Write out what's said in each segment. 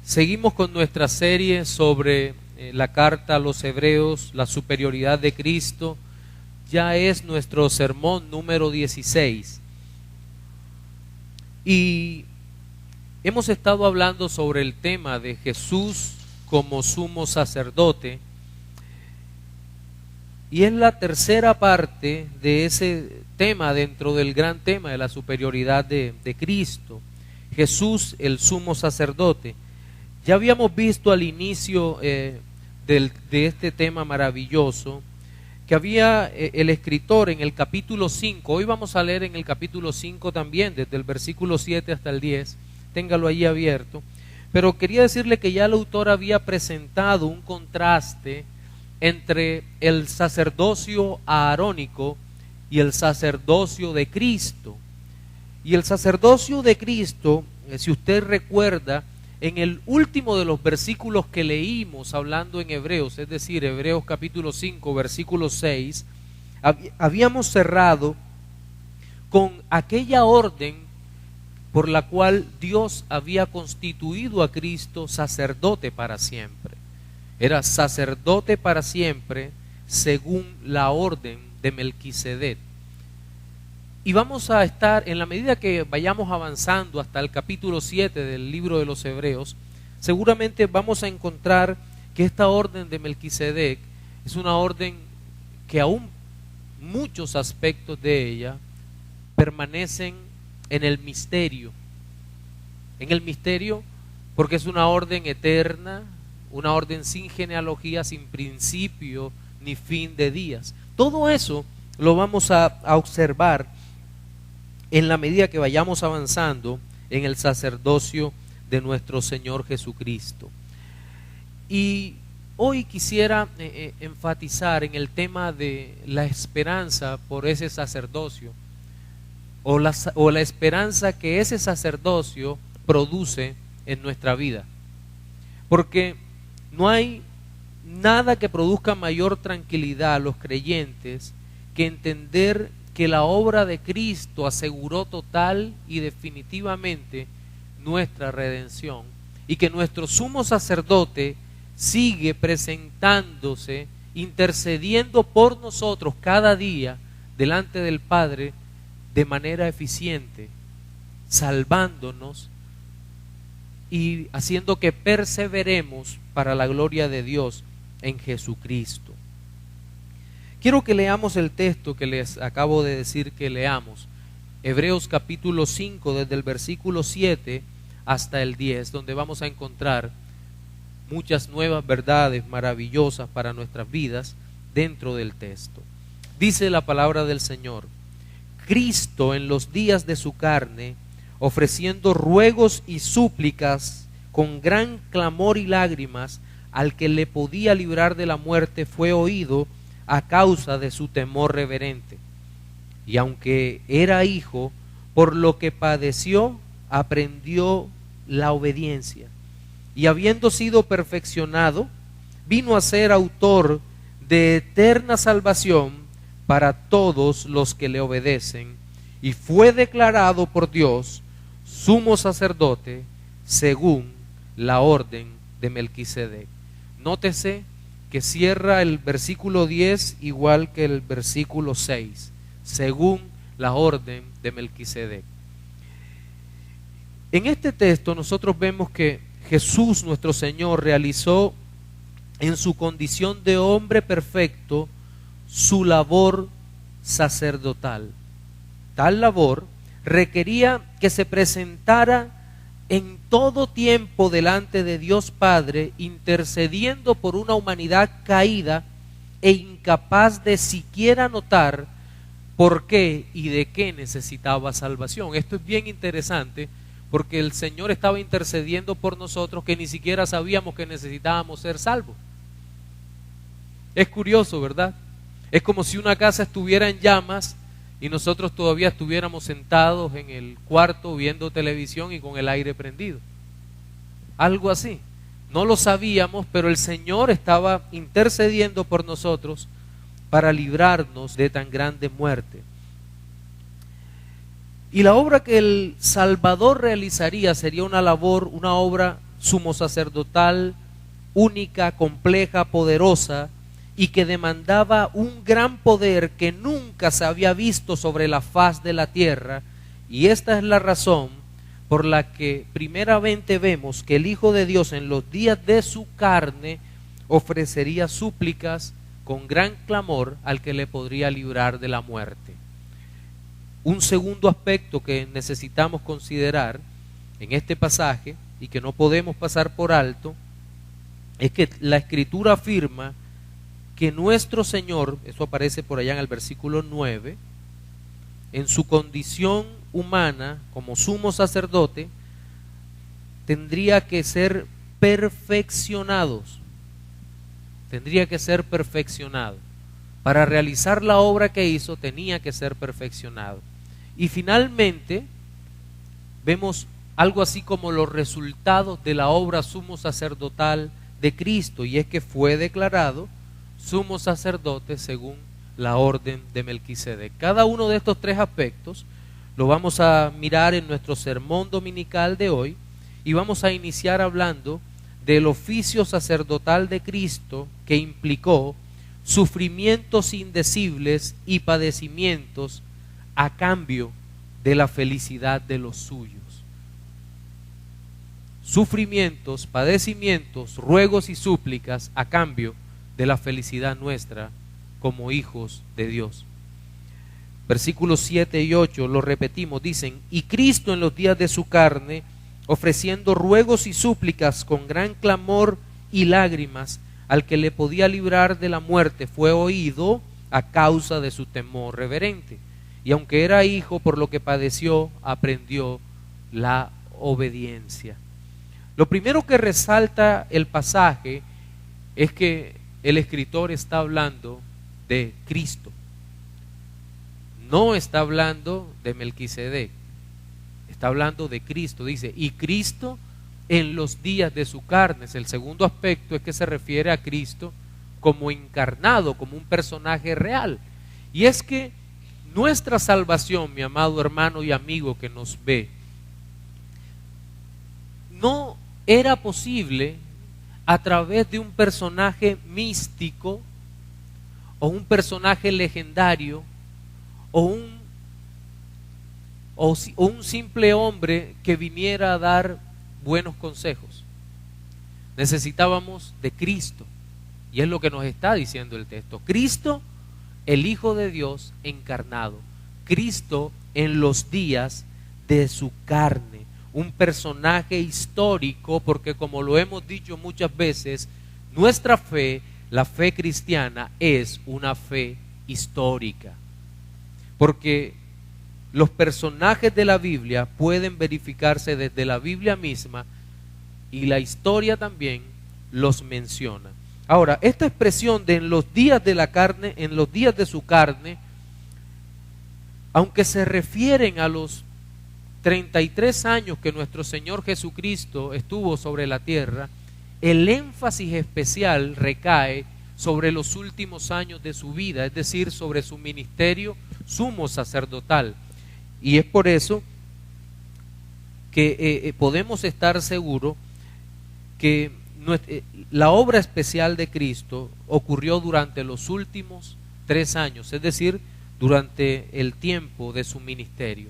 Seguimos con nuestra serie sobre la carta a los Hebreos, la superioridad de Cristo. Ya es nuestro sermón número 16. Y hemos estado hablando sobre el tema de Jesús como sumo sacerdote. Y es la tercera parte de ese tema dentro del gran tema de la superioridad de Cristo. Jesús, el sumo sacerdote. Ya habíamos visto al inicio de este tema maravilloso que había el escritor en el capítulo 5. Hoy vamos a leer en el capítulo 5 también, desde el versículo 7 hasta el 10. Téngalo allí abierto. Pero quería decirle que ya el autor había presentado un contraste entre el sacerdocio aarónico y el sacerdocio de Cristo. Y el sacerdocio de Cristo, si usted recuerda, en el último de los versículos que leímos hablando en Hebreos, es decir, Hebreos capítulo 5, versículo 6, habíamos cerrado con aquella orden por la cual Dios había constituido a Cristo sacerdote para siempre. Era sacerdote para siempre según la orden de Melquisedec. Y vamos a estar, en la medida que vayamos avanzando hasta el capítulo 7 del libro de los Hebreos, seguramente vamos a encontrar que esta orden de Melquisedec es una orden que aún muchos aspectos de ella permanecen en el misterio. En el misterio porque es una orden eterna, una orden sin genealogía, sin principio ni fin de días. Todo eso lo vamos a observar en la medida que vayamos avanzando en el sacerdocio de nuestro Señor Jesucristo. Y hoy quisiera enfatizar en el tema de la esperanza por ese sacerdocio, o la esperanza que ese sacerdocio produce en nuestra vida. Porque no hay nada que produzca mayor tranquilidad a los creyentes que entender que la obra de Cristo aseguró total y definitivamente nuestra redención y que nuestro sumo sacerdote sigue presentándose, intercediendo por nosotros cada día delante del Padre de manera eficiente, salvándonos y haciendo que perseveremos para la gloria de Dios en Jesucristo. Quiero que leamos el texto que les acabo de decir que leamos, Hebreos capítulo 5, desde el versículo 7 hasta el 10, donde vamos a encontrar muchas nuevas verdades maravillosas para nuestras vidas dentro del texto. Dice la palabra del Señor: Cristo en los días de su carne, ofreciendo ruegos y súplicas con gran clamor y lágrimas al que le podía librar de la muerte, fue oído a causa de su temor reverente. Y aunque era hijo, por lo que padeció, aprendió la obediencia. Y habiendo sido perfeccionado, vino a ser autor de eterna salvación para todos los que le obedecen, y fue declarado por Dios sumo sacerdote según la orden de Melquisedec. Nótese que cierra el versículo 10 igual que el versículo 6, según la orden de Melquisedec. En este texto nosotros vemos que Jesús nuestro Señor realizó en su condición de hombre perfecto su labor sacerdotal. Tal labor requería que se presentara en todo tiempo delante de Dios Padre, intercediendo por una humanidad caída e incapaz de siquiera notar por qué y de qué necesitaba salvación. Esto es bien interesante porque el Señor estaba intercediendo por nosotros que ni siquiera sabíamos que necesitábamos ser salvos. Es curioso, ¿verdad? Es como si una casa estuviera en llamas y nosotros todavía estuviéramos sentados en el cuarto viendo televisión y con el aire prendido. Algo así. No lo sabíamos, pero el Señor estaba intercediendo por nosotros para librarnos de tan grande muerte. Y la obra que el Salvador realizaría sería una labor, una obra sumo sacerdotal única, compleja, poderosa, y que demandaba un gran poder que nunca se había visto sobre la faz de la tierra. Y esta es la razón por la que primeramente vemos que el Hijo de Dios en los días de su carne ofrecería súplicas con gran clamor al que le podría librar de la muerte. Un segundo aspecto que necesitamos considerar en este pasaje y que no podemos pasar por alto es que la Escritura afirma que nuestro Señor, eso aparece por allá en el versículo 9, en su condición humana como sumo sacerdote, tendría que ser perfeccionados. Tendría que ser perfeccionado. Para realizar la obra que hizo, tenía que ser perfeccionado. Y finalmente, vemos algo así como los resultados de la obra sumo sacerdotal de Cristo, y es que fue declarado sumo sacerdote según la orden de Melquisedec. Cada uno de estos tres aspectos lo vamos a mirar en nuestro sermón dominical de hoy, y vamos a iniciar hablando del oficio sacerdotal de Cristo, que implicó sufrimientos indecibles y padecimientos a cambio de la felicidad de los suyos. Sufrimientos, padecimientos, ruegos y súplicas a cambio de la felicidad nuestra como hijos de Dios. Versículos 7 y 8 lo repetimos, dicen: y Cristo en los días de su carne, ofreciendo ruegos y súplicas con gran clamor y lágrimas al que le podía librar de la muerte, fue oído a causa de su temor reverente. Y aunque era hijo, por lo que padeció, aprendió la obediencia. Lo primero que resalta el pasaje es que el escritor está hablando de Cristo. No está hablando de Melquisedec, está hablando de Cristo. Dice, y Cristo en los días de su carne. El segundo aspecto es que se refiere a Cristo como encarnado, como un personaje real. Y es que nuestra salvación, mi amado hermano y amigo que nos ve, no era posible a través de un personaje místico o un personaje legendario o un simple hombre que viniera a dar buenos consejos. Necesitábamos de Cristo, y es lo que nos está diciendo el texto. Cristo, el Hijo de Dios encarnado, Cristo en los días de su carne, un personaje histórico, porque como lo hemos dicho muchas veces, nuestra fe, la fe cristiana, es una fe histórica, porque los personajes de la Biblia pueden verificarse desde la Biblia misma, y la historia también los menciona. Ahora, esta expresión de en los días de la carne, en los días de su carne, aunque se refieren a los 33 años que nuestro Señor Jesucristo estuvo sobre la tierra, el énfasis especial recae sobre los últimos años de su vida, es decir, sobre su ministerio sumo sacerdotal. Y es por eso que podemos estar seguros que la obra especial de Cristo ocurrió durante los últimos 3 años, es decir, durante el tiempo de su ministerio.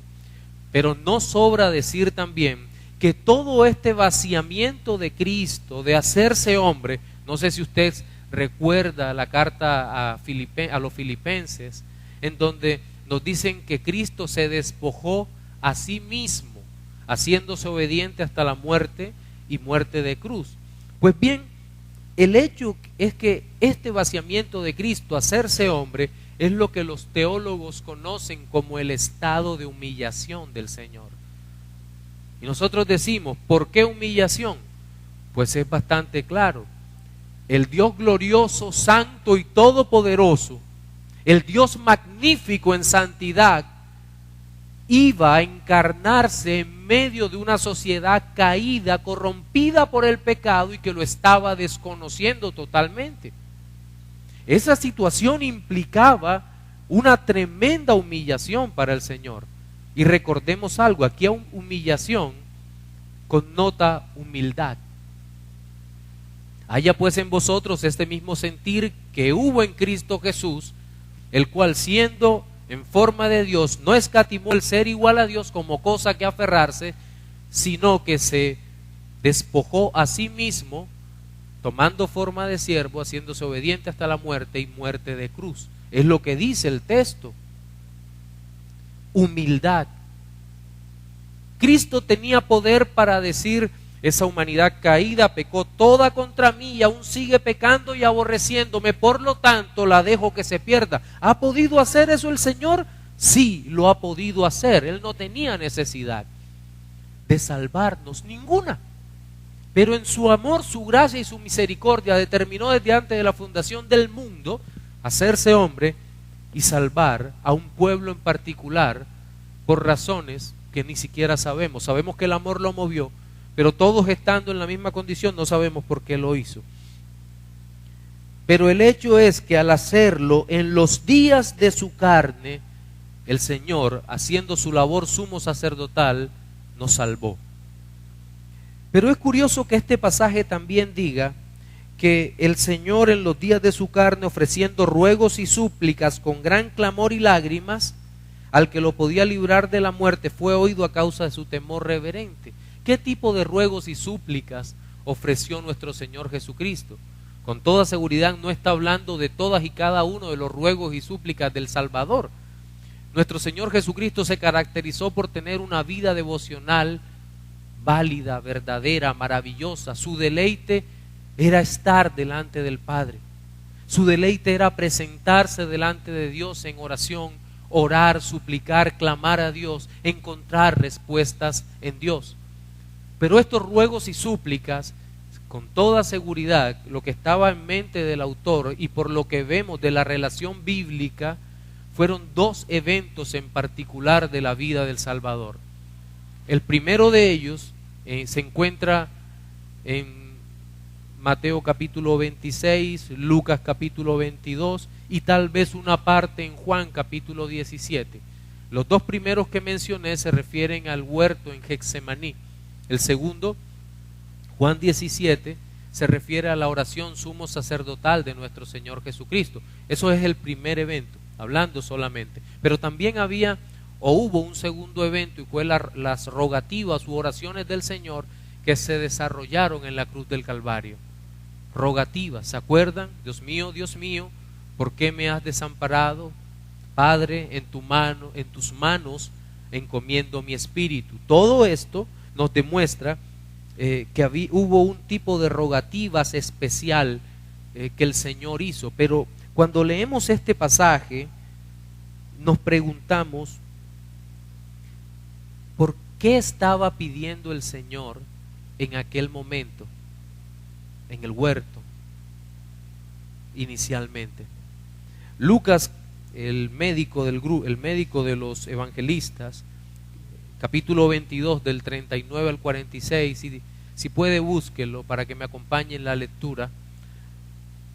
Pero no sobra decir también que todo este vaciamiento de Cristo, de hacerse hombre, no sé si usted recuerda la carta a los Filipenses, en donde nos dicen que Cristo se despojó a sí mismo, haciéndose obediente hasta la muerte y muerte de cruz. Pues bien, el hecho es que este vaciamiento de Cristo, hacerse hombre, es lo que los teólogos conocen como el estado de humillación del Señor. Y nosotros decimos, ¿por qué humillación? Pues es bastante claro. El Dios glorioso, santo y todopoderoso, el Dios magnífico en santidad, iba a encarnarse en medio de una sociedad caída, corrompida por el pecado y que lo estaba desconociendo totalmente. Esa situación implicaba una tremenda humillación para el Señor. Y recordemos algo, aquí humillación connota humildad. Haya pues en vosotros este mismo sentir que hubo en Cristo Jesús, el cual siendo en forma de Dios, no escatimó el ser igual a Dios como cosa que aferrarse, sino que se despojó a sí mismo, tomando forma de siervo, haciéndose obediente hasta la muerte y muerte de cruz. Es lo que dice el texto. Humildad. Cristo tenía poder para decir: esa humanidad caída pecó toda contra mí y aún sigue pecando y aborreciéndome, por lo tanto la dejo que se pierda. ¿Ha podido hacer eso el Señor? Sí, lo ha podido hacer. Él no tenía necesidad de salvarnos ninguna, pero en su amor, su gracia y su misericordia determinó desde antes de la fundación del mundo hacerse hombre y salvar a un pueblo en particular por razones que ni siquiera sabemos. Sabemos que el amor lo movió, pero todos estando en la misma condición no sabemos por qué lo hizo. Pero el hecho es que al hacerlo en los días de su carne, el Señor, haciendo su labor sumo sacerdotal, nos salvó. Pero es curioso que este pasaje también diga que el Señor en los días de su carne, ofreciendo ruegos y súplicas con gran clamor y lágrimas, al que lo podía librar de la muerte, fue oído a causa de su temor reverente. ¿Qué tipo de ruegos y súplicas ofreció nuestro Señor Jesucristo? Con toda seguridad no está hablando de todas y cada uno de los ruegos y súplicas del Salvador. Nuestro Señor Jesucristo se caracterizó por tener una vida devocional válida, verdadera, maravillosa. Su deleite era estar delante del Padre. Su deleite era presentarse delante de Dios en oración, orar, suplicar, clamar a Dios, encontrar respuestas en Dios. Pero estos ruegos y súplicas, con toda seguridad, lo que estaba en mente del autor y por lo que vemos de la relación bíblica, fueron dos eventos en particular de la vida del Salvador. El primero de ellos se encuentra en Mateo capítulo 26, Lucas capítulo 22 y tal vez una parte en Juan capítulo 17. Los dos primeros que mencioné se refieren al huerto en Getsemaní. El segundo, Juan 17, se refiere a la oración sumo sacerdotal de nuestro Señor Jesucristo. Eso es el primer evento, hablando solamente. Pero también había o hubo un segundo evento y fue las rogativas u oraciones del Señor que se desarrollaron en la cruz del Calvario. Rogativas, ¿se acuerdan? Dios mío, ¿por qué me has desamparado? Padre, en tus manos encomiendo mi espíritu. Todo esto nos demuestra que hubo un tipo de rogativas especial que el Señor hizo. Pero cuando leemos este pasaje, nos preguntamos, ¿por qué estaba pidiendo el Señor en aquel momento, en el huerto, inicialmente? Lucas, el médico de los evangelistas, capítulo 22 del 39 al 46, si puede búsquelo para que me acompañe en la lectura.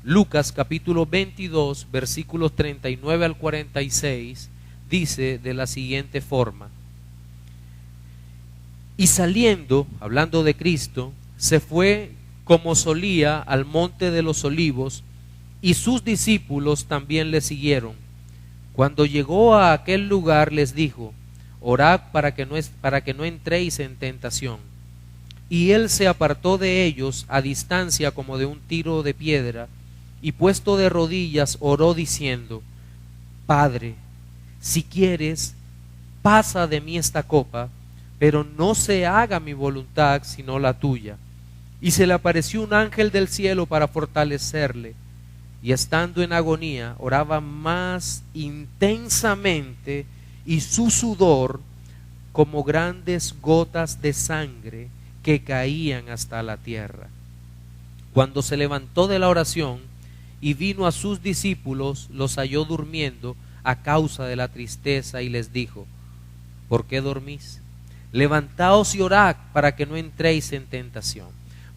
Lucas capítulo 22 versículos 39 al 46 dice de la siguiente forma: y saliendo, hablando de Cristo, se fue como solía al monte de los olivos, y sus discípulos también le siguieron. Cuando llegó a aquel lugar les dijo: orad para que no entréis en tentación. Y él se apartó de ellos a distancia como de un tiro de piedra, y puesto de rodillas oró diciendo: Padre, si quieres, pasa de mí esta copa, pero no se haga mi voluntad sino la tuya. Y se le apareció un ángel del cielo para fortalecerle, y estando en agonía oraba más intensamente, y su sudor como grandes gotas de sangre que caían hasta la tierra. Cuando se levantó de la oración y vino a sus discípulos, los halló durmiendo a causa de la tristeza, y les dijo: ¿por qué dormís? Levantaos y orad para que no entréis en tentación.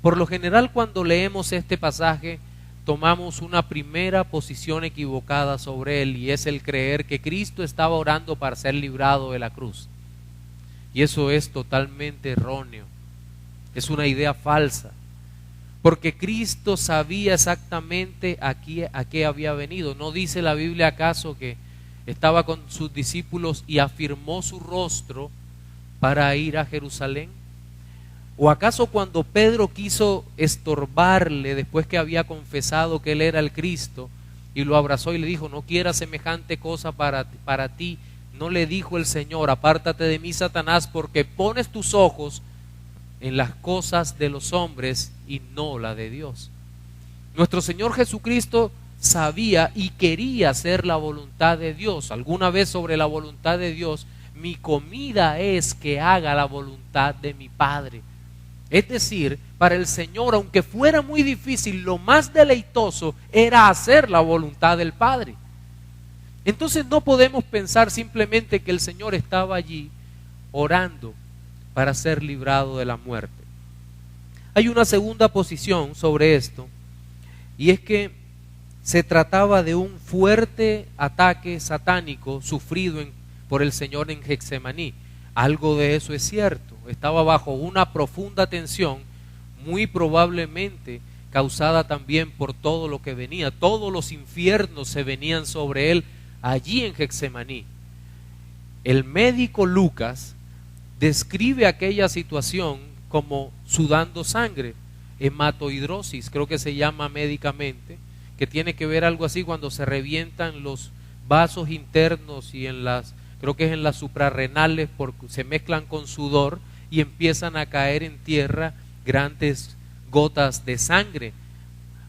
Por lo general, cuando leemos este pasaje, tomamos una primera posición equivocada sobre él, y es el creer que Cristo estaba orando para ser librado de la cruz. Y eso es totalmente erróneo. Es una idea falsa. porque Cristo sabía exactamente a qué había venido. ¿No dice la Biblia acaso que estaba con sus discípulos y afirmó su rostro para ir a Jerusalén? ¿O acaso cuando Pedro quiso estorbarle después que había confesado que él era el Cristo y lo abrazó y le dijo, no quiera semejante cosa para ti, no le dijo el Señor, apártate de mí, Satanás, porque pones tus ojos en las cosas de los hombres y no la de Dios? Nuestro Señor Jesucristo sabía y quería hacer la voluntad de Dios. Alguna vez sobre la voluntad de Dios, mi comida es que haga la voluntad de mi Padre. Es decir, para el Señor, aunque fuera muy difícil, lo más deleitoso era hacer la voluntad del Padre. Entonces no podemos pensar simplemente que el Señor estaba allí orando para ser librado de la muerte. Hay una segunda posición sobre esto, y es que se trataba de un fuerte ataque satánico sufrido por el Señor en Getsemaní. Algo de eso es cierto. Estaba bajo una profunda tensión, muy probablemente causada también por todo lo que venía. Todos los infiernos se venían sobre él allí en Getsemaní. El médico Lucas describe aquella situación como sudando sangre, hematohidrosis, creo que se llama médicamente, que tiene que ver algo así cuando se revientan los vasos internos y creo que es en las suprarrenales, porque se mezclan con sudor y empiezan a caer en tierra grandes gotas de sangre.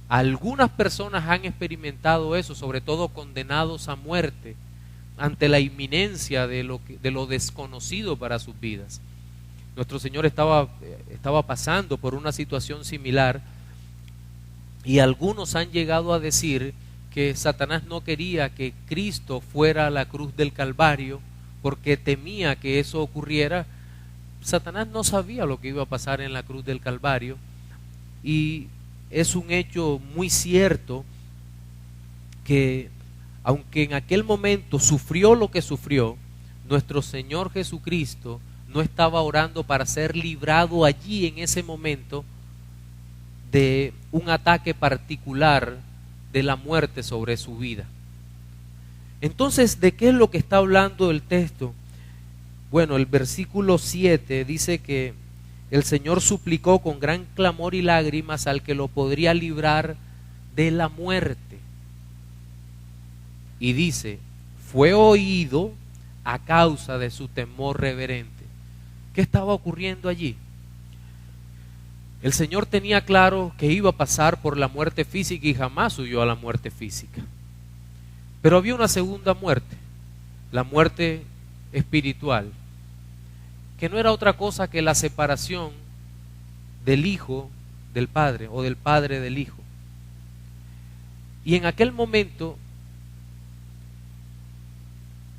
Algunas personas han experimentado eso, sobre todo condenados a muerte, ante la inminencia de lo desconocido para sus vidas. Nuestro Señor estaba pasando por una situación similar, y algunos han llegado a decir que Satanás no quería que Cristo fuera a la cruz del Calvario porque temía que eso ocurriera. Satanás no sabía lo que iba a pasar en la cruz del Calvario, y es un hecho muy cierto que aunque en aquel momento sufrió lo que sufrió, nuestro Señor Jesucristo no estaba orando para ser librado allí en ese momento de un ataque particular de la muerte sobre su vida. Entonces, ¿de qué es lo que está hablando el texto? Bueno, el versículo 7 dice que el Señor suplicó con gran clamor y lágrimas al que lo podría librar de la muerte. Y dice, fue oído a causa de su temor reverente. ¿Qué estaba ocurriendo allí? El Señor tenía claro que iba a pasar por la muerte física y jamás huyó a la muerte física. Pero había una segunda muerte, la muerte espiritual, que no era otra cosa que la separación del Hijo del Padre o del Padre del Hijo. Y en aquel momento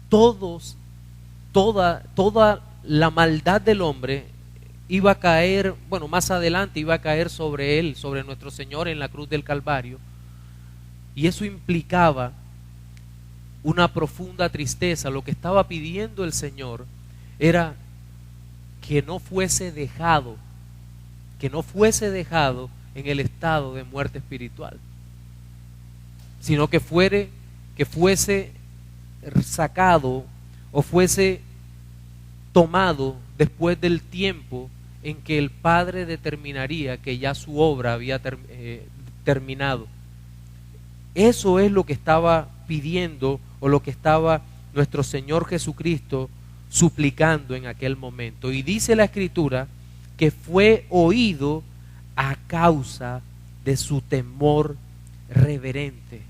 toda la maldad del hombre iba a caer, bueno, más adelante iba a caer sobre él, sobre nuestro Señor en la cruz del Calvario, y eso implicaba una profunda tristeza. Lo que estaba pidiendo el Señor era que no fuese dejado en el estado de muerte espiritual, sino que fuese sacado o fuese tomado después del tiempo en que el Padre determinaría que ya su obra había terminado. Eso es lo que estaba pidiendo, o lo que estaba nuestro Señor Jesucristo suplicando en aquel momento. Y dice la Escritura que fue oído a causa de su temor reverente.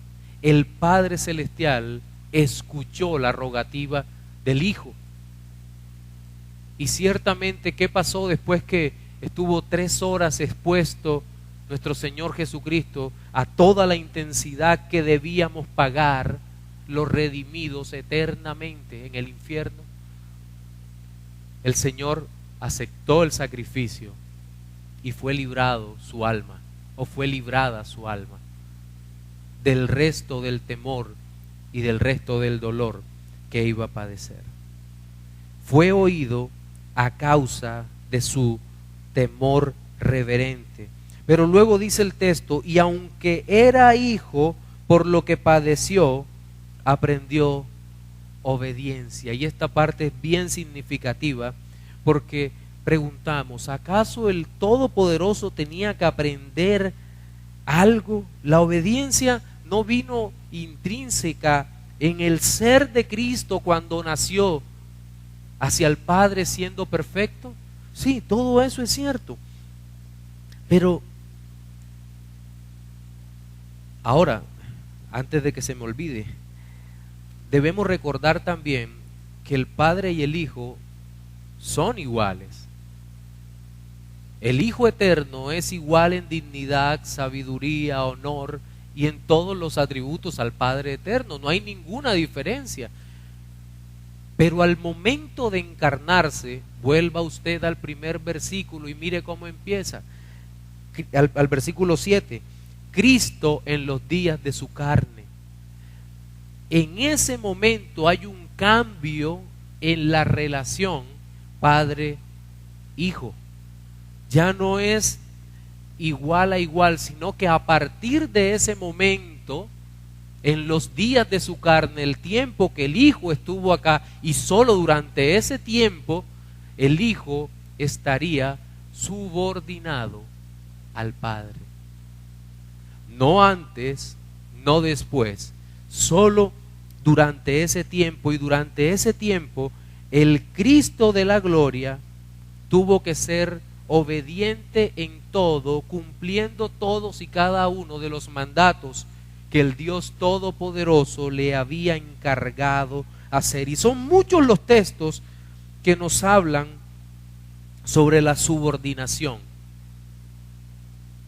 El Padre Celestial escuchó la rogativa del Hijo. Y ciertamente, ¿qué pasó después que estuvo 3 horas expuesto nuestro Señor Jesucristo a toda la intensidad que debíamos pagar los redimidos eternamente en el infierno? El Señor aceptó el sacrificio y fue librado su alma, o fue librada su alma del resto del temor y del resto del dolor que iba a padecer. Fue oído a causa de su temor reverente. Pero luego dice el texto, y aunque era hijo, por lo que padeció, aprendió obediencia. Y esta parte es bien significativa porque preguntamos, ¿acaso el Todopoderoso tenía que aprender algo? La obediencia no vino intrínseca en el ser de Cristo cuando nació hacia el Padre siendo perfecto. Sí, todo eso es cierto. Pero ahora, antes de que se me olvide, debemos recordar también que el Padre y el Hijo son iguales. El Hijo eterno es igual en dignidad, sabiduría, honor y en todos los atributos al Padre eterno. No hay ninguna diferencia. Pero al momento de encarnarse, vuelva usted al primer versículo y mire cómo empieza. Al versículo 7. Cristo en los días de su carne. En ese momento hay un cambio en la relación padre-hijo. Ya no es igual a igual, sino que a partir de ese momento, en los días de su carne, el tiempo que el hijo estuvo acá, y solo durante ese tiempo, el hijo estaría subordinado al Padre. No antes, no después, solo durante ese tiempo. Y durante ese tiempo el Cristo de la gloria tuvo que ser obediente en todo, cumpliendo todos y cada uno de los mandatos que el Dios Todopoderoso le había encargado hacer. Y son muchos los textos que nos hablan sobre la subordinación,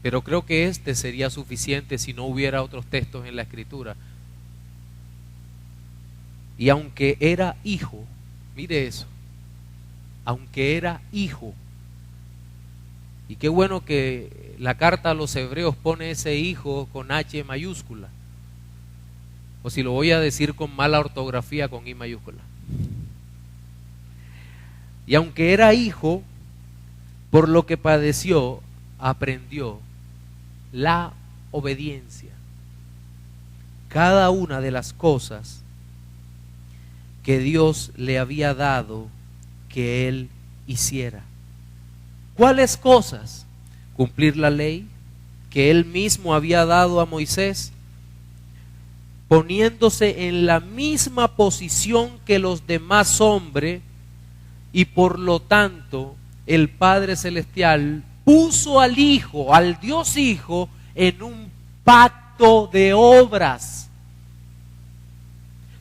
pero creo que este sería suficiente si no hubiera otros textos en la Escritura. Y aunque era hijo, mire eso, aunque era hijo, y qué bueno que la carta a los hebreos pone ese hijo con H mayúscula, o si lo voy a decir con mala ortografía, con I mayúscula. Y aunque era hijo, por lo que padeció, aprendió la obediencia. Cada una de las cosas que Dios le había dado que él hiciera. ¿Cuáles cosas? Cumplir la ley que él mismo había dado a Moisés, poniéndose en la misma posición que los demás hombres, y por lo tanto el Padre Celestial puso al Hijo, al Dios Hijo, en un pacto de obras.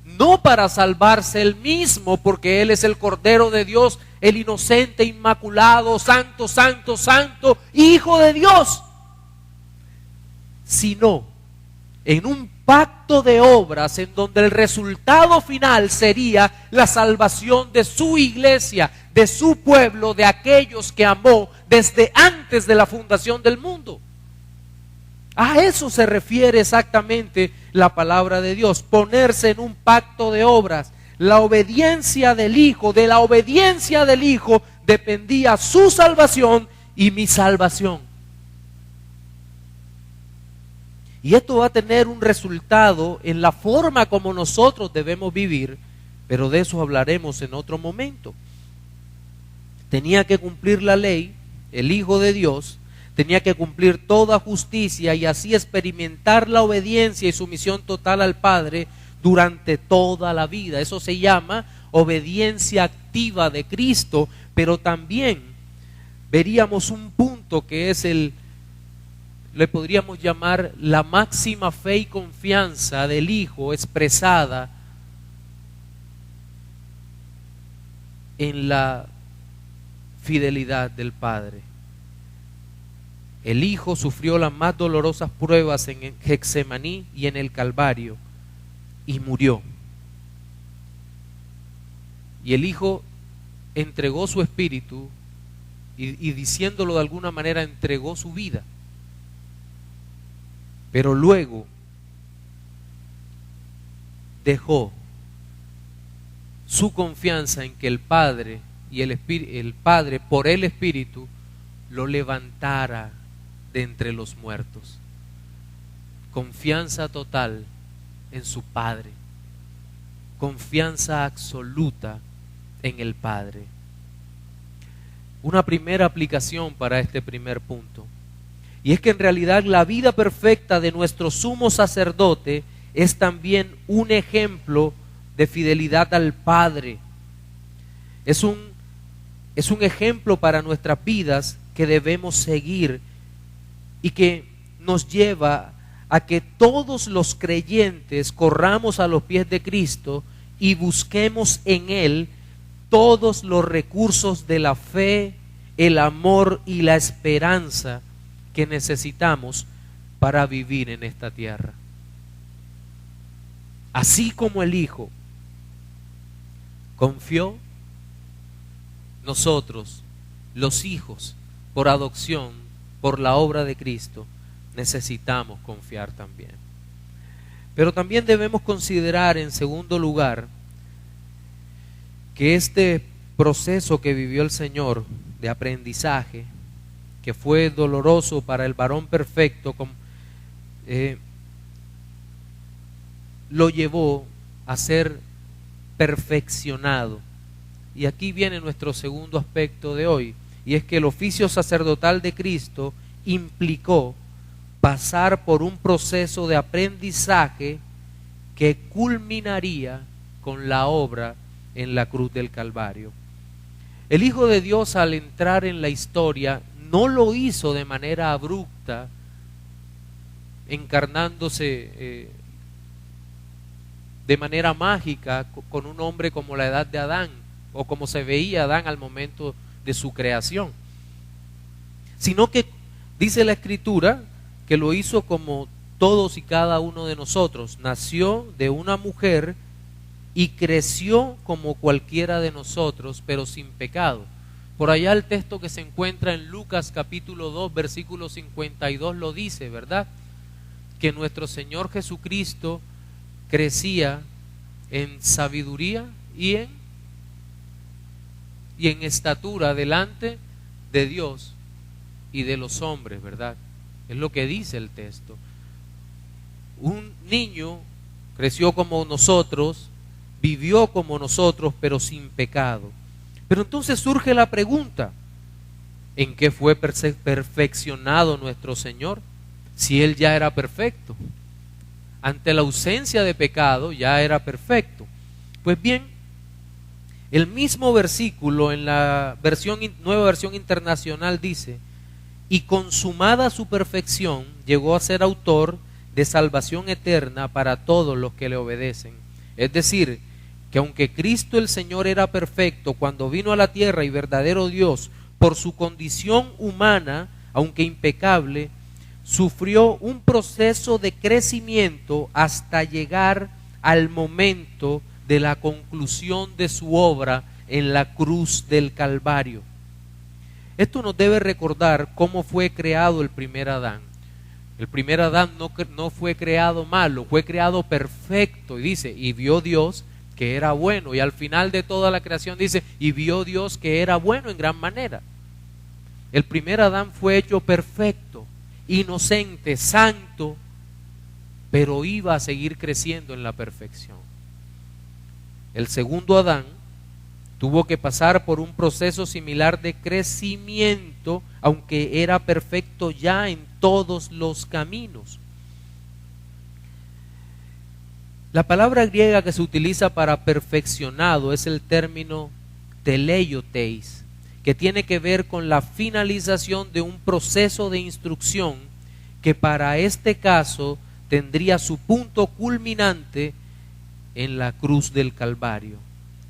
No para salvarse él mismo, porque él es el Cordero de Dios, el inocente, inmaculado, santo, santo, santo, Hijo de Dios, sino en un pacto de obras en donde el resultado final sería la salvación de su iglesia, de su pueblo, de aquellos que amó desde antes de la fundación del mundo. A eso se refiere exactamente la palabra de Dios, ponerse en un pacto de obras. La obediencia del Hijo, de la obediencia del Hijo dependía su salvación y mi salvación. Y esto va a tener un resultado en la forma como nosotros debemos vivir, pero de eso hablaremos en otro momento. Tenía que cumplir la ley, el Hijo de Dios, tenía que cumplir toda justicia y así experimentar la obediencia y sumisión total al Padre durante toda la vida. Eso se llama obediencia activa de Cristo, pero también veríamos un punto que es le podríamos llamar la máxima fe y confianza del Hijo expresada en la fidelidad del Padre. El Hijo sufrió las más dolorosas pruebas en Getsemaní y en el Calvario y murió. Y el Hijo entregó su espíritu y diciéndolo de alguna manera, entregó su vida. Pero luego dejó su confianza en que el Padre y el Padre por el Espíritu lo levantara de entre los muertos. Confianza total en su Padre. Confianza absoluta en el Padre. Una primera aplicación para este primer punto. Y es que en realidad la vida perfecta de nuestro sumo sacerdote es también un ejemplo de fidelidad al Padre. Es un ejemplo para nuestras vidas que debemos seguir y que nos lleva a que todos los creyentes corramos a los pies de Cristo y busquemos en Él todos los recursos de la fe, el amor y la esperanza que necesitamos para vivir en esta tierra. Así como el Hijo confió, nosotros, los hijos, por adopción, por la obra de Cristo, necesitamos confiar también. Pero también debemos considerar, en segundo lugar, que este proceso que vivió el Señor de aprendizaje, que fue doloroso para el varón perfecto, lo llevó a ser perfeccionado. Y aquí viene nuestro segundo aspecto de hoy, y es que el oficio sacerdotal de Cristo implicó pasar por un proceso de aprendizaje que culminaría con la obra en la cruz del Calvario. El Hijo de Dios, al entrar en la historia, no lo hizo de manera abrupta, encarnándose de manera mágica con un hombre como la edad de Adán, o como se veía Adán al momento de su creación, sino que dice la Escritura que lo hizo como todos y cada uno de nosotros. Nació de una mujer y creció como cualquiera de nosotros, pero sin pecado. Por allá el texto que se encuentra en Lucas capítulo 2, versículo 52 lo dice, ¿verdad? Que nuestro Señor Jesucristo crecía en sabiduría y en estatura delante de Dios y de los hombres, ¿verdad? Es lo que dice el texto. Un niño creció como nosotros, vivió como nosotros, pero sin pecado. Pero entonces surge la pregunta: ¿en qué fue perfeccionado nuestro Señor? Si Él ya era perfecto. Ante la ausencia de pecado ya era perfecto. Pues bien, el mismo versículo en la Nueva Versión Internacional dice: y consumada su perfección, llegó a ser autor de salvación eterna para todos los que le obedecen. Es decir, que aunque Cristo el Señor era perfecto cuando vino a la tierra y verdadero Dios, por su condición humana, aunque impecable, sufrió un proceso de crecimiento hasta llegar al momento de la conclusión de su obra en la cruz del Calvario. Esto nos debe recordar cómo fue creado el primer Adán. El primer Adán no fue creado malo, fue creado perfecto. Y dice, y vio Dios que era bueno. Y al final de toda la creación dice, y vio Dios que era bueno en gran manera. El primer Adán fue hecho perfecto, inocente, santo, pero iba a seguir creciendo en la perfección. El segundo Adán tuvo que pasar por un proceso similar de crecimiento, aunque era perfecto ya en todos los caminos. La palabra griega que se utiliza para perfeccionado es el término teleioteis, que tiene que ver con la finalización de un proceso de instrucción que para este caso tendría su punto culminante en la cruz del Calvario.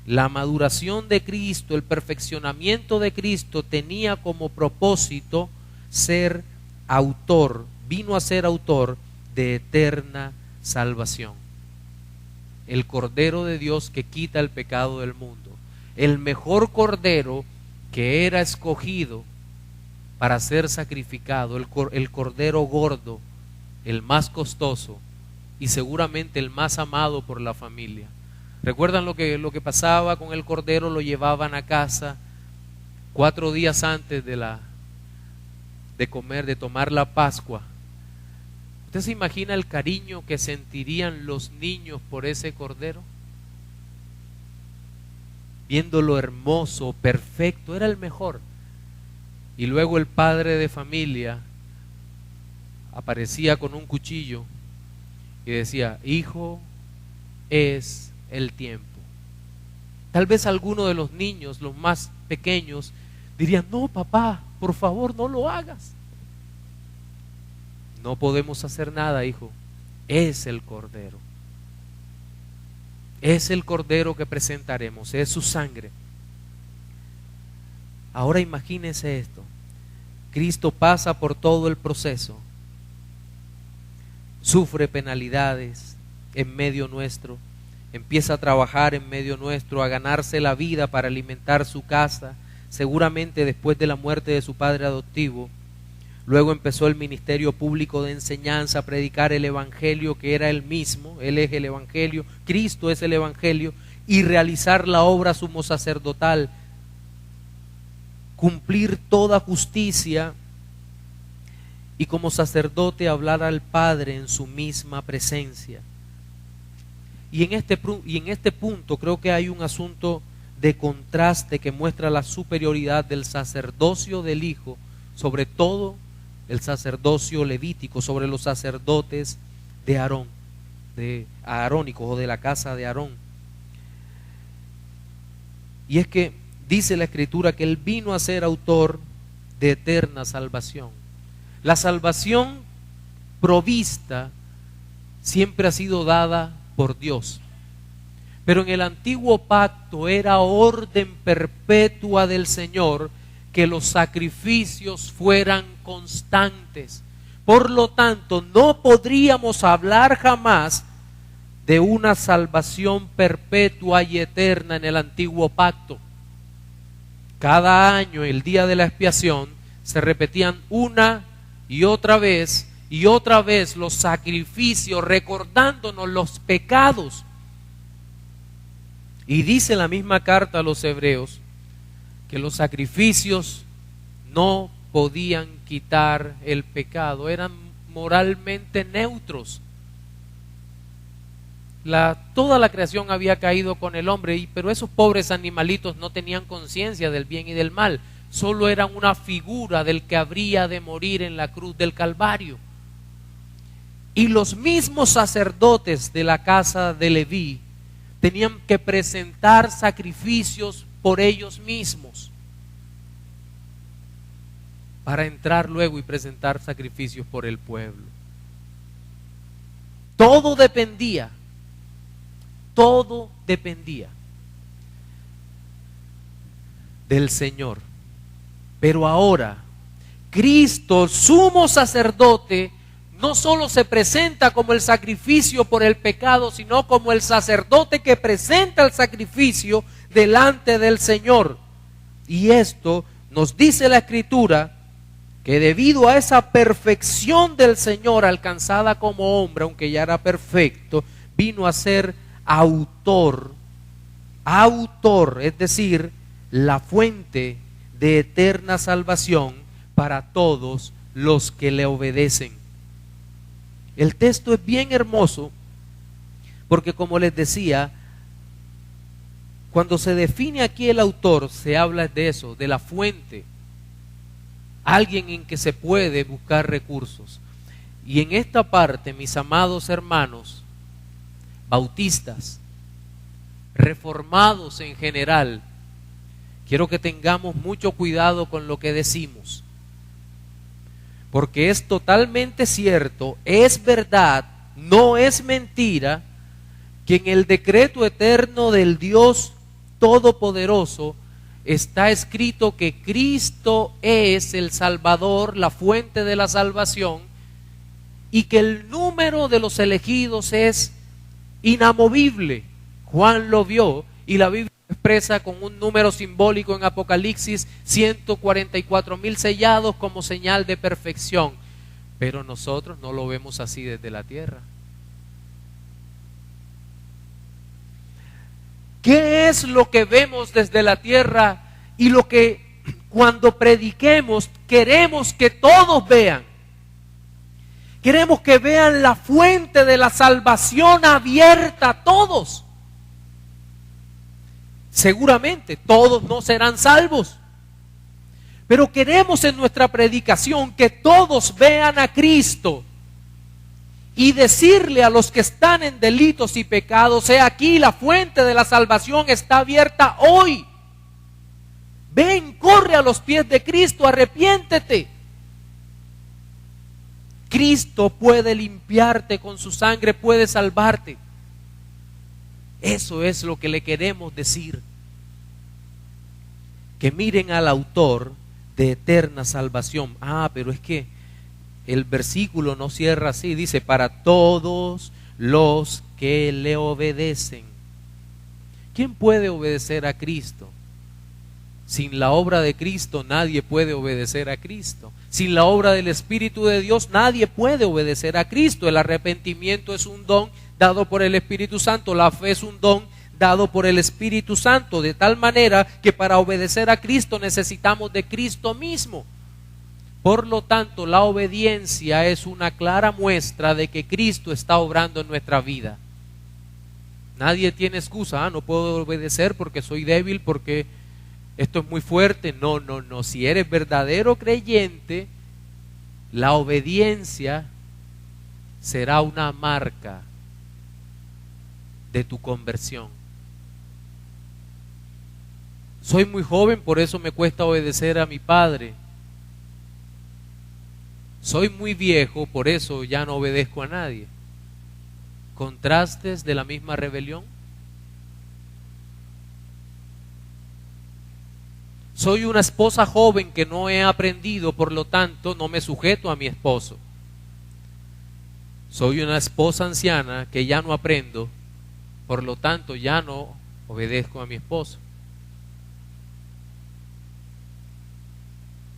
La maduración de Cristo, el perfeccionamiento de Cristo tenía como propósito ser autor, vino a ser autor de eterna salvación. El Cordero de Dios que quita el pecado del mundo, el mejor Cordero que era escogido para ser sacrificado, el Cordero gordo, el más costoso y seguramente el más amado por la familia. ¿Recuerdan lo que pasaba con el Cordero? Lo llevaban a casa 4 días antes de de comer, de tomar la Pascua, ¿usted se imagina el cariño que sentirían los niños por ese cordero? Viéndolo hermoso, perfecto, era el mejor. Y luego el padre de familia aparecía con un cuchillo y decía: hijo, es el tiempo. Tal vez alguno de los niños, los más pequeños, dirían: no, papá, por favor, no lo hagas. No podemos hacer nada, hijo. Es el cordero. Es el cordero que presentaremos, es su sangre. Ahora imagínense esto. Cristo pasa por todo el proceso, sufre penalidades en medio nuestro, empieza a trabajar en medio nuestro, a ganarse la vida para alimentar su casa, seguramente después de la muerte de su padre adoptivo. Luego empezó el ministerio público de enseñanza, a predicar el evangelio, que era él mismo. Él es el evangelio, Cristo es el evangelio, y realizar la obra sumo sacerdotal, cumplir toda justicia, y como sacerdote hablar al Padre en su misma presencia. Y en este punto creo que hay un asunto de contraste que muestra la superioridad del sacerdocio del Hijo sobre todo el sacerdocio levítico, sobre los sacerdotes de Aarón, de arónicos o de la casa de Aarón. Y es que dice la Escritura que Él vino a ser autor de eterna salvación. La salvación provista siempre ha sido dada por Dios, pero en el antiguo pacto era orden perpetua del Señor que los sacrificios fueran constantes. Por lo tanto, no podríamos hablar jamás de una salvación perpetua y eterna en el antiguo pacto. Cada año, el día de la expiación, se repetían una y otra vez los sacrificios, recordándonos los pecados. Y dice la misma carta a los hebreos que los sacrificios no podían quitar el pecado, eran moralmente neutros. Toda la creación había caído con el hombre, pero esos pobres animalitos no tenían conciencia del bien y del mal, solo eran una figura del que habría de morir en la cruz del Calvario. Y los mismos sacerdotes de la casa de Leví tenían que presentar sacrificios por ellos mismos para entrar luego y presentar sacrificios por el pueblo. Todo dependía del Señor. Pero ahora, Cristo, sumo sacerdote, no solo se presenta como el sacrificio por el pecado, sino como el sacerdote que presenta el sacrificio delante del Señor. Y esto nos dice la Escritura que debido a esa perfección del Señor alcanzada como hombre, aunque ya era perfecto, vino a ser autor, es decir, la fuente de eterna salvación para todos los que le obedecen. El texto es bien hermoso porque, como les decía, cuando se define aquí el autor, se habla de eso, de la fuente, alguien en que se puede buscar recursos. Y en esta parte, mis amados hermanos, bautistas, reformados en general, quiero que tengamos mucho cuidado con lo que decimos, porque es totalmente cierto, es verdad, no es mentira, que en el decreto eterno del Dios Todopoderoso está escrito que Cristo es el Salvador, la fuente de la salvación, y que el número de los elegidos es inamovible. Juan lo vio y la Biblia expresa con un número simbólico en Apocalipsis 144,000 sellados como señal de perfección, pero nosotros no lo vemos así desde la tierra. ¿Qué es lo que vemos desde la tierra y lo que cuando prediquemos, queremos que todos vean. Queremos que vean la fuente de la salvación abierta a todos. Seguramente todos no serán salvos, pero queremos en nuestra predicación que todos vean a Cristo y decirle a los que están en delitos y pecados: he aquí, la fuente de la salvación está abierta hoy. Ven, corre a los pies de Cristo, arrepiéntete. Cristo puede limpiarte con su sangre, puede salvarte. Eso es lo que le queremos decir. Que miren al autor de eterna salvación. Pero es que el versículo no cierra así. Dice: para todos los que le obedecen. ¿Quién puede obedecer a Cristo? Sin la obra de Cristo nadie puede obedecer a Cristo. Sin la obra del Espíritu de Dios nadie puede obedecer a Cristo. El arrepentimiento es un don dado por el Espíritu Santo. La fe es un don dado por el Espíritu Santo. De tal manera que para obedecer a Cristo necesitamos de Cristo mismo. Por lo tanto, la obediencia es una clara muestra de que Cristo está obrando en nuestra vida. Nadie tiene excusa. No puedo obedecer porque soy débil, porque esto es muy fuerte. No. Si eres verdadero creyente, la obediencia será una marca de tu conversión. Soy muy joven, por eso me cuesta obedecer a mi padre. Soy muy viejo, por eso ya no obedezco a nadie. ¿Contrastes de la misma rebelión? Soy una esposa joven que no he aprendido, por lo tanto no me sujeto a mi esposo. Soy una esposa anciana que ya no aprendo, por lo tanto ya no obedezco a mi esposo.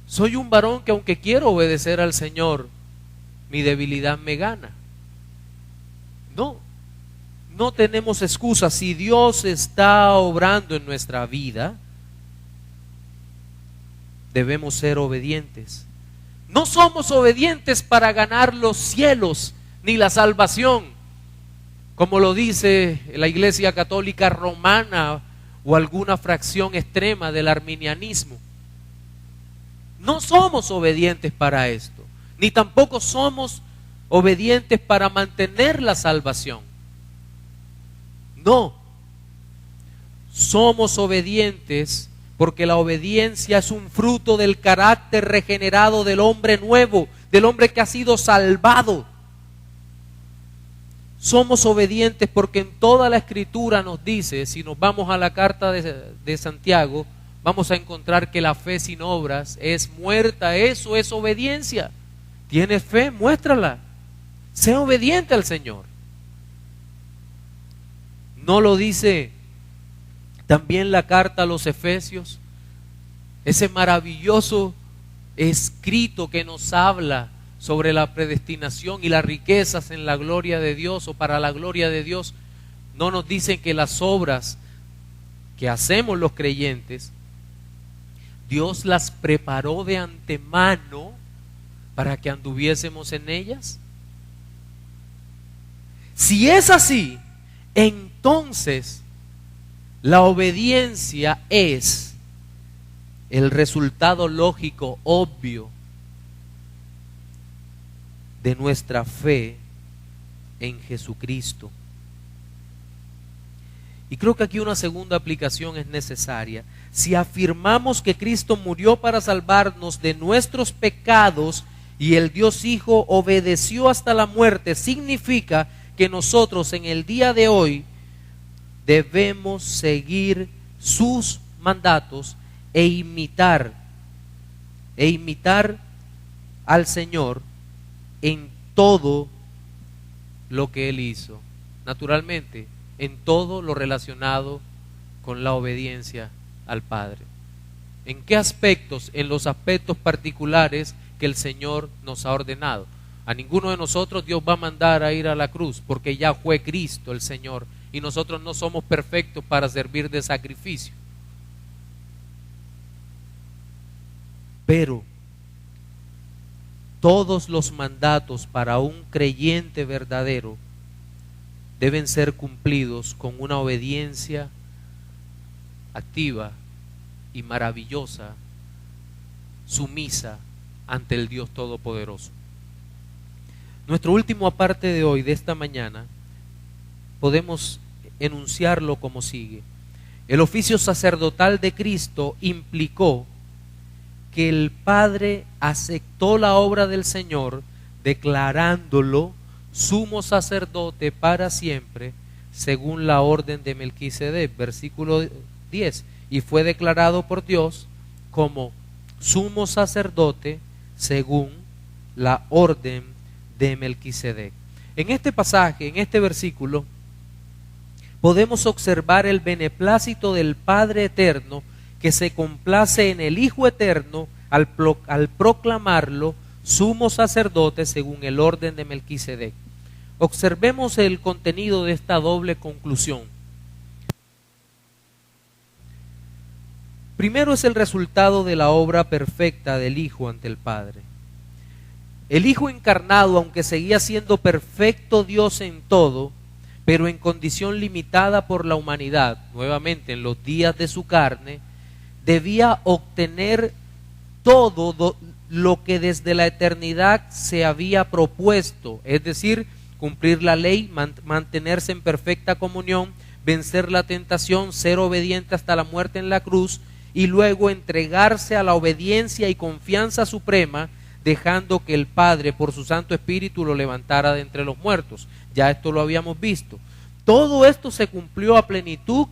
Soy un varón que aunque quiero obedecer al Señor, mi debilidad me gana. No tenemos excusa. Si Dios está obrando en nuestra vida, debemos ser obedientes. No somos obedientes para ganar los cielos ni la salvación, como lo dice la Iglesia Católica Romana o alguna fracción extrema del arminianismo. No somos obedientes para esto, ni tampoco somos obedientes para mantener la salvación. No, somos obedientes porque la obediencia es un fruto del carácter regenerado del hombre nuevo, del hombre que ha sido salvado. Somos obedientes porque en toda la Escritura nos dice, si nos vamos a la carta de Santiago, vamos a encontrar que la fe sin obras es muerta. Eso es obediencia. ¿Tienes fe? Muéstrala. Sé obediente al Señor. ¿No lo dice también la carta a los Efesios? Ese maravilloso escrito que nos habla sobre la predestinación y las riquezas en la gloria de Dios o para la gloria de Dios. ¿No nos dicen que las obras que hacemos los creyentes, Dios las preparó de antemano para que anduviésemos en ellas? Si es así, entonces la obediencia es el resultado lógico, obvio, de nuestra fe en Jesucristo. Y creo que aquí una segunda aplicación es necesaria. Si afirmamos que Cristo murió para salvarnos de nuestros pecados y el Dios Hijo obedeció hasta la muerte, significa que nosotros en el día de hoy debemos seguir sus mandatos e imitar al Señor en todo lo que Él hizo. Naturalmente, en todo lo relacionado con la obediencia al Padre. ¿En qué aspectos? En los aspectos particulares que el Señor nos ha ordenado. A ninguno de nosotros Dios va a mandar a ir a la cruz, porque ya fue Cristo el Señor, y nosotros no somos perfectos para servir de sacrificio. Pero todos los mandatos para un creyente verdadero deben ser cumplidos con una obediencia activa y maravillosa, sumisa ante el Dios Todopoderoso. Nuestro último aparte de hoy, de esta mañana, podemos enunciarlo como sigue. El oficio sacerdotal de Cristo implicó que el Padre aceptó la obra del Señor, declarándolo sumo sacerdote para siempre, según la orden de Melquisedec, versículo 10, y fue declarado por Dios como sumo sacerdote según la orden de Melquisedec. En este pasaje, en este versículo, podemos observar el beneplácito del Padre eterno que se complace en el Hijo eterno al proclamarlo sumo sacerdote según el orden de Melquisedec. Observemos el contenido de esta doble conclusión. Primero es el resultado de la obra perfecta del Hijo ante el Padre. El Hijo encarnado, aunque seguía siendo perfecto Dios en todo, pero en condición limitada por la humanidad, nuevamente en los días de su carne, debía obtener todo lo que desde la eternidad se había propuesto, es decir, cumplir la ley, mantenerse en perfecta comunión, vencer la tentación, ser obediente hasta la muerte en la cruz y luego entregarse a la obediencia y confianza suprema, dejando que el Padre por su Santo Espíritu lo levantara de entre los muertos. Ya esto lo habíamos visto. Todo esto se cumplió a plenitud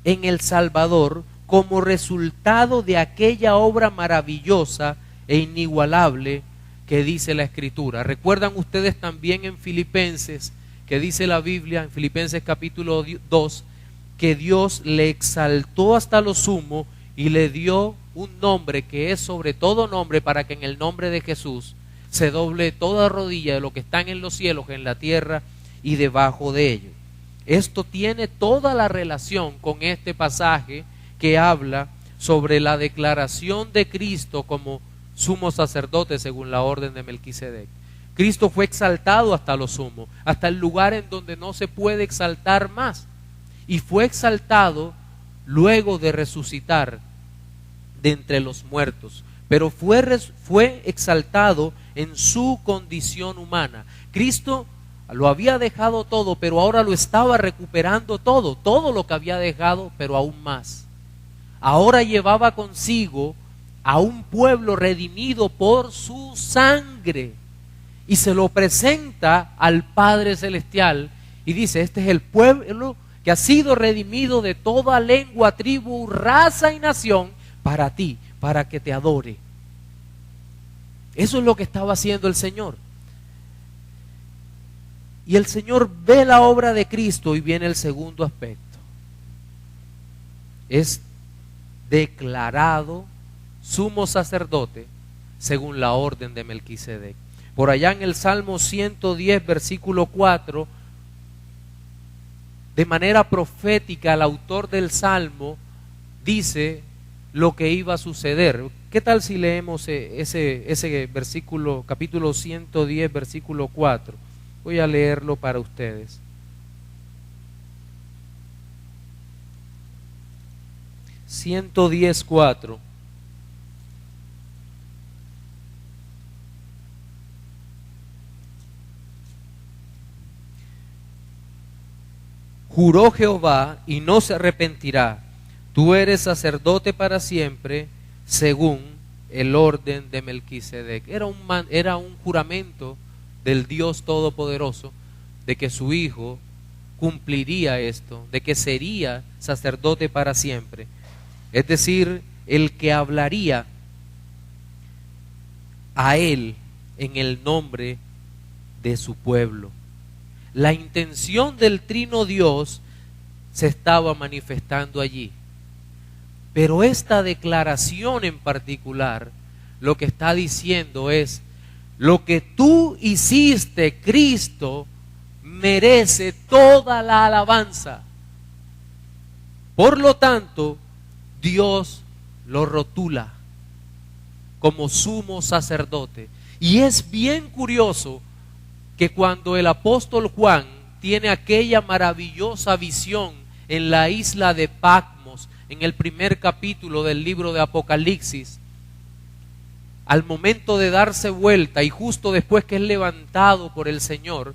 en el Salvador como resultado de aquella obra maravillosa e inigualable que dice la Escritura. ¿Recuerdan ustedes también en Filipenses, que dice la Biblia, en Filipenses capítulo 2, que Dios le exaltó hasta lo sumo y le dio un nombre que es sobre todo nombre, para que en el nombre de Jesús se doble toda rodilla de lo que están en los cielos, en la tierra y debajo de ellos? Esto tiene toda la relación con este pasaje que habla sobre la declaración de Cristo como sumo sacerdote según la orden de Melquisedec. Cristo fue exaltado hasta lo sumo, hasta el lugar en donde no se puede exaltar más, y fue exaltado luego de resucitar de entre los muertos, pero fue exaltado en su condición humana. Cristo lo había dejado todo, pero ahora lo estaba recuperando todo lo que había dejado, pero aún más. Ahora llevaba consigo a un pueblo redimido por su sangre y se lo presenta al Padre Celestial y dice: este es el pueblo que ha sido redimido de toda lengua, tribu, raza y nación para ti, para que te adore. Eso es lo que estaba haciendo el Señor. Y el Señor ve la obra de Cristo y viene el segundo aspecto. Es declarado sumo sacerdote según la orden de Melquisedec. Por allá en el Salmo 110, versículo 4, de manera profética, el autor del Salmo dice lo que iba a suceder. ¿Qué tal si leemos ese versículo, capítulo 110, versículo 4? Voy a leerlo para ustedes. (110:4). Juró Jehová y no se arrepentirá: tú eres sacerdote para siempre, según el orden de Melquisedec. Era un juramento del Dios Todopoderoso de que su Hijo cumpliría esto, de que sería sacerdote para siempre. Es decir, el que hablaría a él en el nombre de su pueblo. La intención del Trino Dios se estaba manifestando allí. Pero esta declaración en particular, lo que está diciendo es: lo que tú hiciste, Cristo, merece toda la alabanza. Por lo tanto, Dios lo rotula. como sumo sacerdote. Y es bien curioso que cuando el apóstol Juan tiene aquella maravillosa visión en la isla de Patmos, en el primer capítulo del libro de Apocalipsis, al momento de darse vuelta y justo después que es levantado por el Señor,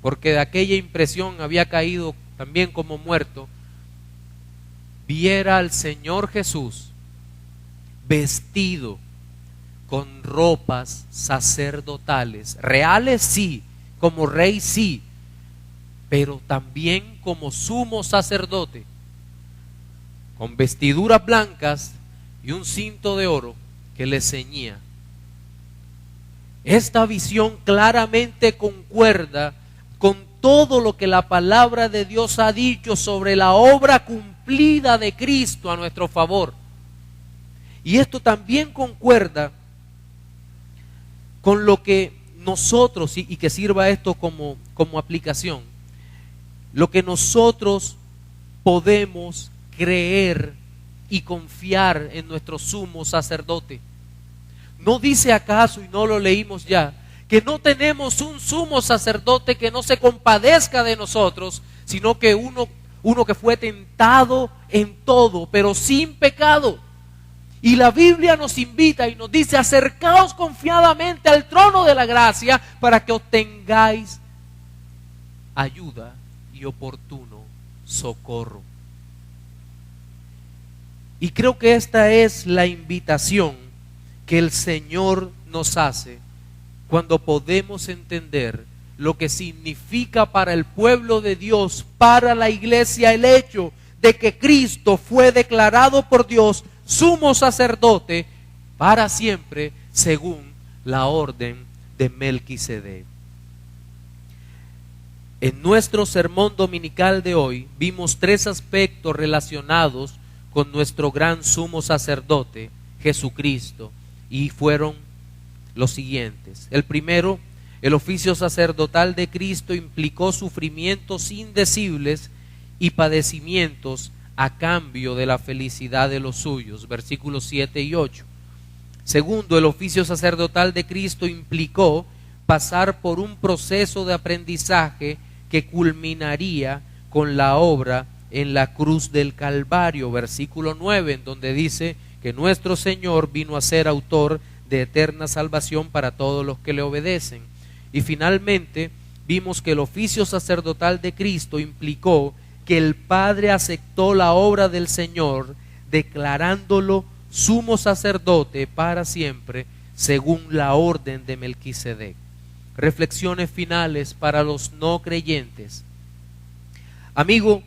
porque de aquella impresión había caído también como muerto, viera al Señor Jesús vestido con ropas sacerdotales, reales sí, como rey sí, pero también como sumo sacerdote, con vestiduras blancas y un cinto de oro que le ceñía. Esta visión claramente concuerda con todo lo que la palabra de Dios ha dicho sobre la obra cumplida de Cristo a nuestro favor. Y esto también concuerda con lo que nosotros, y que sirva esto como aplicación, lo que nosotros podemos creer y confiar en nuestro sumo sacerdote. ¿No dice acaso, y no lo leímos ya, que no tenemos un sumo sacerdote que no se compadezca de nosotros, sino que uno que fue tentado en todo, pero sin pecado? Y la Biblia nos invita y nos dice: acercaos confiadamente al trono de la gracia para que obtengáis ayuda y oportuno socorro. Y creo que esta es la invitación que el Señor nos hace cuando podemos entender lo que significa para el pueblo de Dios, para la iglesia, el hecho de que Cristo fue declarado por Dios sumo sacerdote para siempre, según la orden de Melquisedec. En nuestro sermón dominical de hoy vimos 3 aspectos relacionados con nuestro gran sumo sacerdote, Jesucristo, y fueron los siguientes. El primero, el oficio sacerdotal de Cristo implicó sufrimientos indecibles y padecimientos a cambio de la felicidad de los suyos, versículos 7 y 8. Segundo, el oficio sacerdotal de Cristo implicó pasar por un proceso de aprendizaje que culminaría con la obra en la cruz del Calvario, versículo 9, en donde dice que nuestro Señor vino a ser autor de eterna salvación para todos los que le obedecen. Y finalmente vimos que el oficio sacerdotal de Cristo implicó que el Padre aceptó la obra del Señor, declarándolo sumo sacerdote para siempre, según la orden de Melquisedec. Reflexiones finales para los no creyentes. Amigo,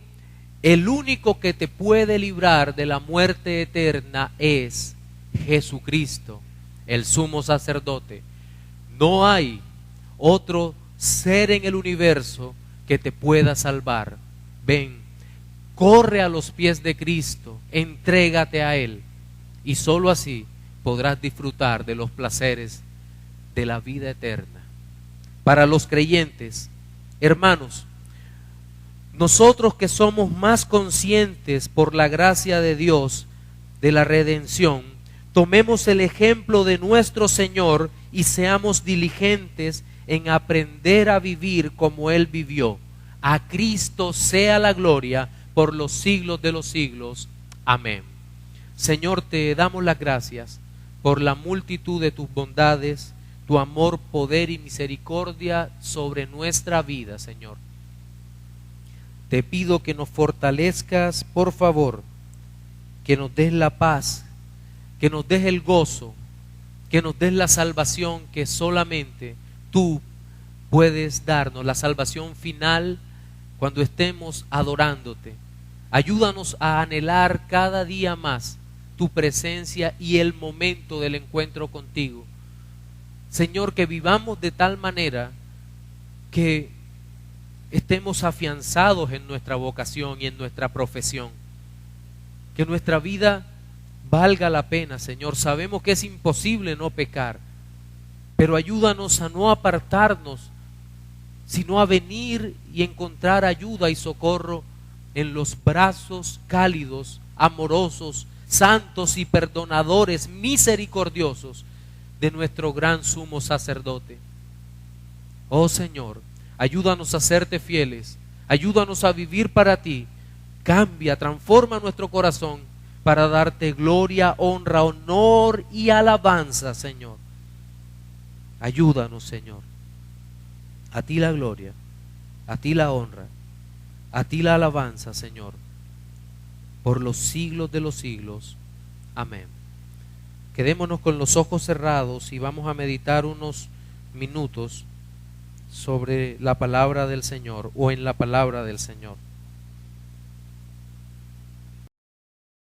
el único que te puede librar de la muerte eterna es Jesucristo, el sumo sacerdote. No hay otro ser en el universo que te pueda salvar. Ven, corre a los pies de Cristo, entrégate a Él, y sólo así podrás disfrutar de los placeres de la vida eterna. Para los creyentes, hermanos, nosotros que somos más conscientes por la gracia de Dios de la redención, tomemos el ejemplo de nuestro Señor y seamos diligentes en aprender a vivir como Él vivió. A Cristo sea la gloria por los siglos de los siglos. Amén. Señor, te damos las gracias por la multitud de tus bondades, tu amor, poder y misericordia sobre nuestra vida, Señor. Te pido que nos fortalezcas, por favor, que nos des la paz, que nos des el gozo, que nos des la salvación que solamente tú puedes darnos, la salvación final cuando estemos adorándote. Ayúdanos a anhelar cada día más tu presencia y el momento del encuentro contigo. Señor, que vivamos de tal manera que estemos afianzados en nuestra vocación y en nuestra profesión. Que nuestra vida valga la pena, Señor. Sabemos que es imposible no pecar, pero ayúdanos a no apartarnos, sino a venir y encontrar ayuda y socorro en los brazos cálidos, amorosos, santos y perdonadores, misericordiosos de nuestro gran sumo sacerdote. Oh Señor, ayúdanos a serte fieles, ayúdanos a vivir para ti. Cambia, transforma nuestro corazón para darte gloria, honra, honor y alabanza, Señor. Ayúdanos, Señor. A ti la gloria, a ti la honra, a ti la alabanza, Señor, por los siglos de los siglos. Amén. Quedémonos con los ojos cerrados y vamos a meditar unos minutos sobre la palabra del Señor o en la palabra del Señor.